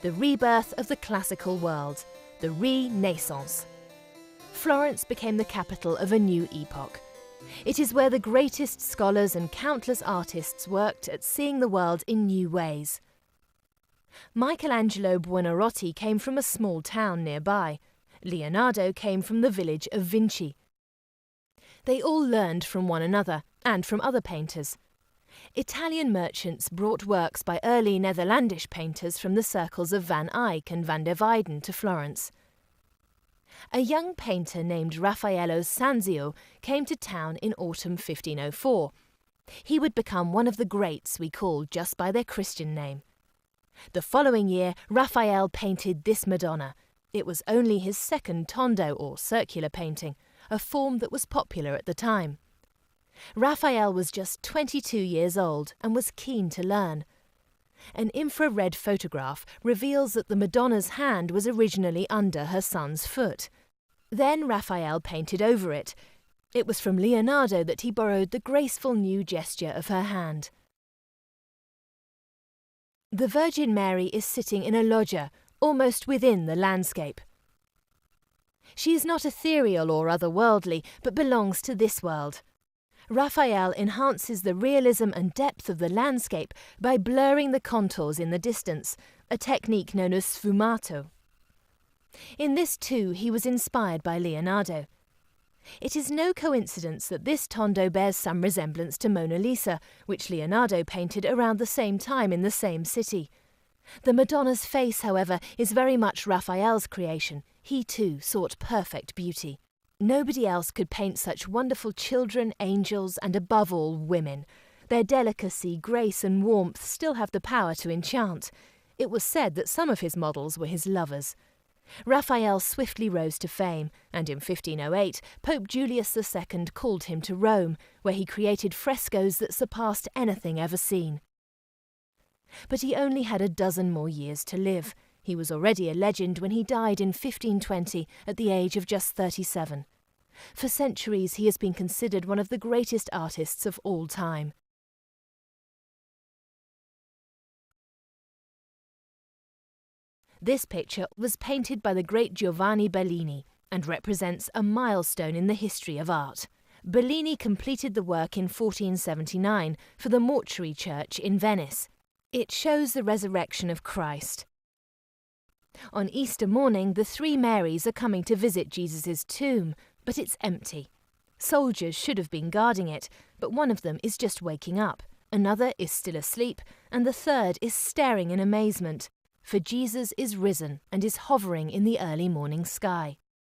the rebirth of the classical world, the Renaissance. Florence became the capital of a new epoch. It is where the greatest scholars and countless artists worked at seeing the world in new ways. Michelangelo Buonarroti came from a small town nearby. Leonardo came from the village of Vinci. They all learned from one another and from other painters. Italian merchants brought works by early Netherlandish painters from the circles of Van Eyck and van der Weyden to Florence. A young painter named Raffaello Sanzio came to town in autumn 1504. He would become one of the greats we call just by their Christian name. The following year, Raphael painted this Madonna. It was only his second tondo or circular painting, a form that was popular at the time. Raphael was just 22 years old and was keen to learn. An infrared photograph reveals that the Madonna's hand was originally under her son's foot. Then Raphael painted over it. It was from Leonardo that he borrowed the graceful new gesture of her hand. The Virgin Mary is sitting in a loggia, almost within the landscape. She is not ethereal or otherworldly, but belongs to this world. Raphael enhances the realism and depth of the landscape by blurring the contours in the distance, a technique known as sfumato. In this too he was inspired by Leonardo. It is no coincidence that this tondo bears some resemblance to Mona Lisa, which Leonardo painted around the same time in the same city. The Madonna's face, however, is very much Raphael's creation. He too sought perfect beauty. Nobody else could paint such wonderful children, angels, and above all, women. Their delicacy, grace, and warmth still have the power to enchant. It was said that some of his models were his lovers. Raphael swiftly rose to fame, and in 1508, Pope Julius II called him to Rome, where he created frescoes that surpassed anything ever seen. But he only had a dozen more years to live. He was already a legend when he died in 1520 at the age of just 37. For centuries he has been considered one of the greatest artists of all time. This picture was painted by the great Giovanni Bellini and represents a milestone in the history of art. Bellini completed the work in 1479 for the Mortuary Church in Venice. It shows the resurrection of Christ. On Easter morning, the three Marys are coming to visit Jesus' tomb, but it's empty. Soldiers should have been guarding it, but one of them is just waking up, another is still asleep, and the third is staring in amazement. For Jesus is risen and is hovering in the early morning sky.